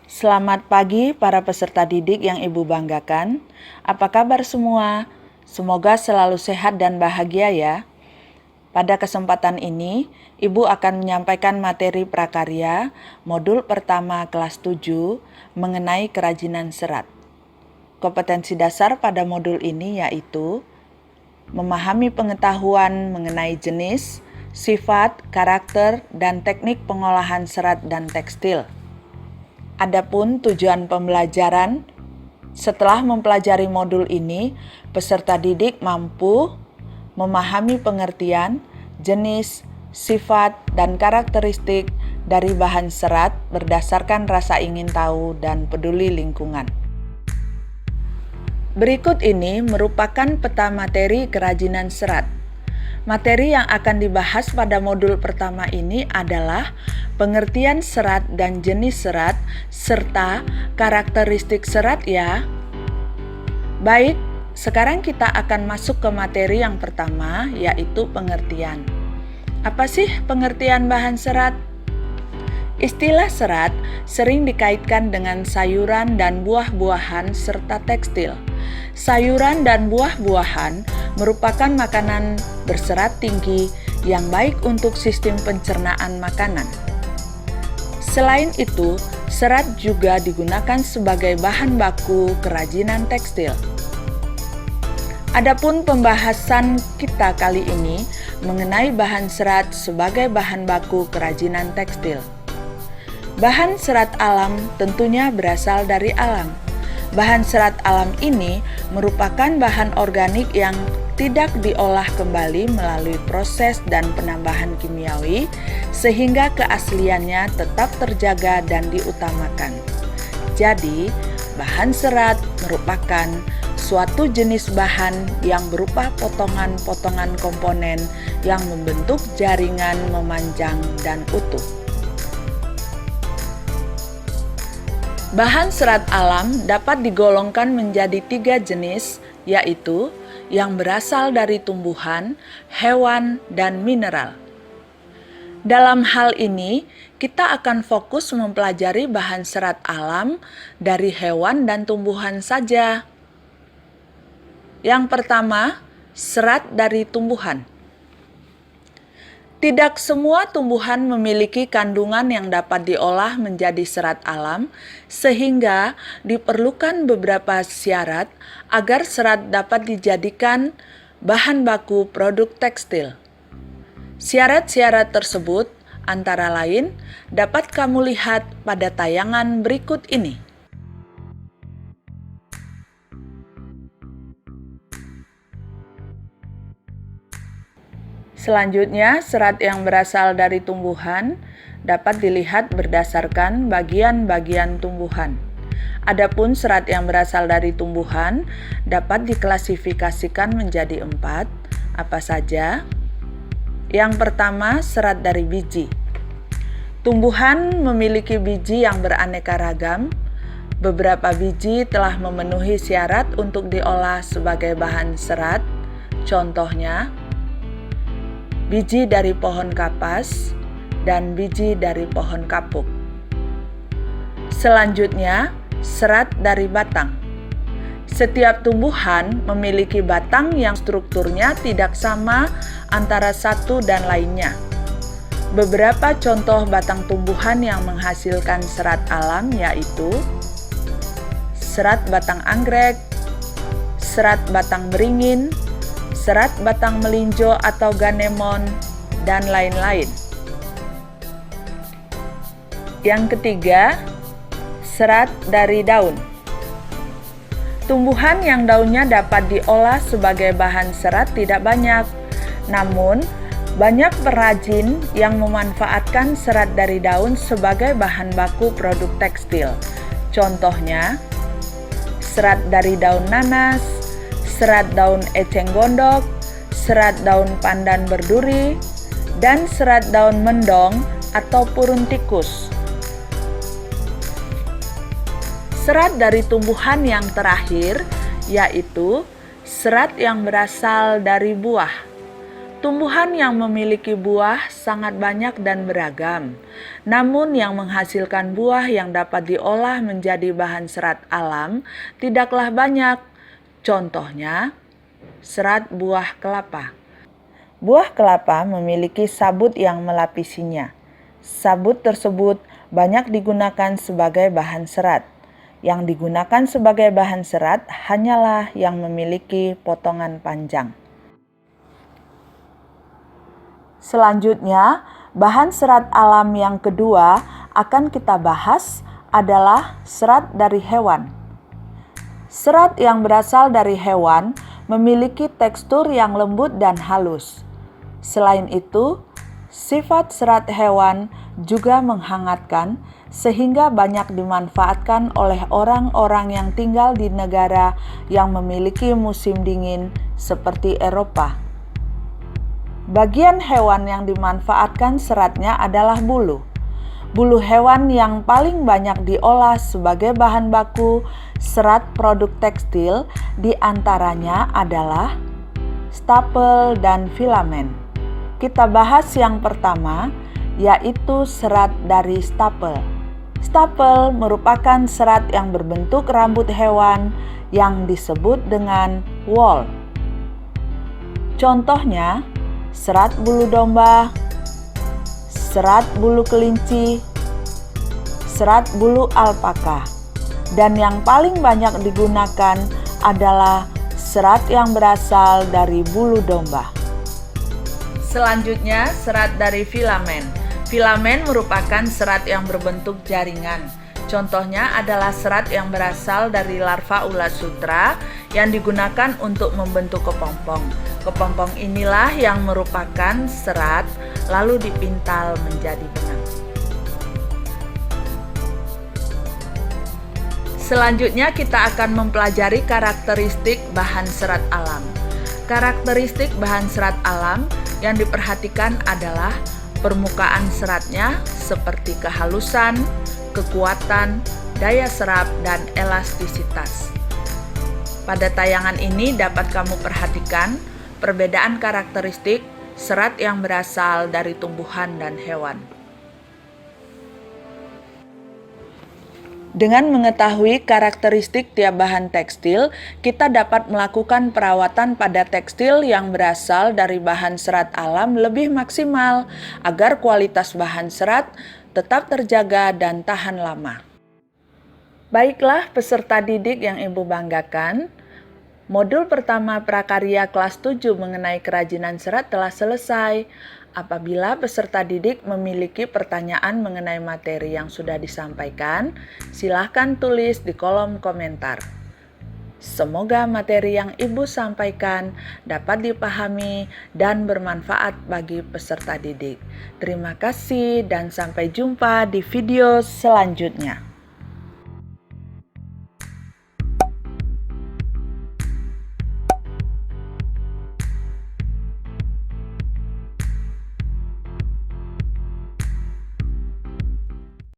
Selamat pagi para peserta didik yang Ibu banggakan. Apa kabar semua? Semoga selalu sehat dan bahagia ya. Pada kesempatan ini, Ibu akan menyampaikan materi prakarya modul pertama kelas 7 mengenai kerajinan serat. Kompetensi dasar pada modul ini yaitu memahami pengetahuan mengenai jenis, sifat, karakter, dan teknik pengolahan serat dan tekstil. Adapun tujuan pembelajaran, setelah mempelajari modul ini, peserta didik mampu memahami pengertian, jenis, sifat, dan karakteristik dari bahan serat berdasarkan rasa ingin tahu dan peduli lingkungan. Berikut ini merupakan peta materi kerajinan serat. Materi yang akan dibahas pada modul pertama ini adalah pengertian serat dan jenis serat, serta karakteristik serat ya. Baik, sekarang kita akan masuk ke materi yang pertama, yaitu pengertian. Apa sih pengertian bahan serat? Istilah serat sering dikaitkan dengan sayuran dan buah-buahan serta tekstil. Sayuran dan buah-buahan merupakan makanan berserat tinggi yang baik untuk sistem pencernaan makanan. Selain itu, serat juga digunakan sebagai bahan baku kerajinan tekstil. Adapun pembahasan kita kali ini mengenai bahan serat sebagai bahan baku kerajinan tekstil. Bahan serat alam tentunya berasal dari alam. Bahan serat alam ini merupakan bahan organik yang tidak diolah kembali melalui proses dan penambahan kimiawi, sehingga keasliannya tetap terjaga dan diutamakan. Jadi, bahan serat merupakan suatu jenis bahan yang berupa potongan-potongan komponen yang membentuk jaringan memanjang dan utuh. Bahan serat alam dapat digolongkan menjadi 3 jenis, yaitu yang berasal dari tumbuhan, hewan, dan mineral. Dalam hal ini, kita akan fokus mempelajari bahan serat alam dari hewan dan tumbuhan saja. Yang pertama, serat dari tumbuhan. Tidak semua tumbuhan memiliki kandungan yang dapat diolah menjadi serat alam, sehingga diperlukan beberapa syarat agar serat dapat dijadikan bahan baku produk tekstil. Syarat-syarat tersebut antara lain dapat kamu lihat pada tayangan berikut ini. Selanjutnya, serat yang berasal dari tumbuhan dapat dilihat berdasarkan bagian-bagian tumbuhan. Adapun serat yang berasal dari tumbuhan dapat diklasifikasikan menjadi 4. Apa saja? Yang pertama, serat dari biji. Tumbuhan memiliki biji yang beraneka ragam. Beberapa biji telah memenuhi syarat untuk diolah sebagai bahan serat. Contohnya, biji dari pohon kapas dan biji dari pohon kapuk. Selanjutnya, serat dari batang. Setiap tumbuhan memiliki batang yang strukturnya tidak sama antara satu dan lainnya. Beberapa contoh batang tumbuhan yang menghasilkan serat alam yaitu serat batang anggrek, serat batang beringin, serat batang melinjo atau ganemon, dan lain-lain. Yang ketiga, serat dari daun. Tumbuhan yang daunnya dapat diolah sebagai bahan serat tidak banyak, namun banyak perajin yang memanfaatkan serat dari daun sebagai bahan baku produk tekstil. Contohnya, serat dari daun nanas, serat daun eceng gondok, serat daun pandan berduri, dan serat daun mendong atau purun tikus. Serat dari tumbuhan yang terakhir yaitu serat yang berasal dari buah. Tumbuhan yang memiliki buah sangat banyak dan beragam. Namun yang menghasilkan buah yang dapat diolah menjadi bahan serat alam tidaklah banyak. Contohnya, serat buah kelapa. Buah kelapa memiliki sabut yang melapisinya. Sabut tersebut banyak digunakan sebagai bahan serat. Yang digunakan sebagai bahan serat hanyalah yang memiliki potongan panjang. Selanjutnya, bahan serat alam yang kedua akan kita bahas adalah serat dari hewan. Serat yang berasal dari hewan memiliki tekstur yang lembut dan halus. Selain itu, sifat serat hewan juga menghangatkan sehingga banyak dimanfaatkan oleh orang-orang yang tinggal di negara yang memiliki musim dingin seperti Eropa. Bagian hewan yang dimanfaatkan seratnya adalah bulu. Bulu hewan yang paling banyak diolah sebagai bahan baku serat produk tekstil diantaranya adalah stapel dan filamen. Kita bahas yang pertama, yaitu serat dari stapel. Stapel merupakan serat yang berbentuk rambut hewan yang disebut dengan wool. Contohnya, serat bulu domba, serat bulu kelinci, serat bulu alpaka, dan yang paling banyak digunakan adalah serat yang berasal dari bulu domba. Selanjutnya, serat dari filamen. Filamen merupakan serat yang berbentuk jaringan. Contohnya adalah serat yang berasal dari larva ulat sutra yang digunakan untuk membentuk kepompong. Kepompong inilah yang merupakan serat lalu dipintal menjadi benang. Selanjutnya kita akan mempelajari karakteristik bahan serat alam. Karakteristik bahan serat alam yang diperhatikan adalah permukaan seratnya seperti kehalusan, kekuatan, daya serap, dan elastisitas. Pada tayangan ini dapat kamu perhatikan perbedaan karakteristik serat yang berasal dari tumbuhan dan hewan. Dengan mengetahui karakteristik tiap bahan tekstil, kita dapat melakukan perawatan pada tekstil yang berasal dari bahan serat alam lebih maksimal agar kualitas bahan serat tetap terjaga dan tahan lama. Baiklah peserta didik yang Ibu banggakan, modul pertama prakarya kelas 7 mengenai kerajinan serat telah selesai. Apabila peserta didik memiliki pertanyaan mengenai materi yang sudah disampaikan, silakan tulis di kolom komentar. Semoga materi yang Ibu sampaikan dapat dipahami dan bermanfaat bagi peserta didik. Terima kasih dan sampai jumpa di video selanjutnya.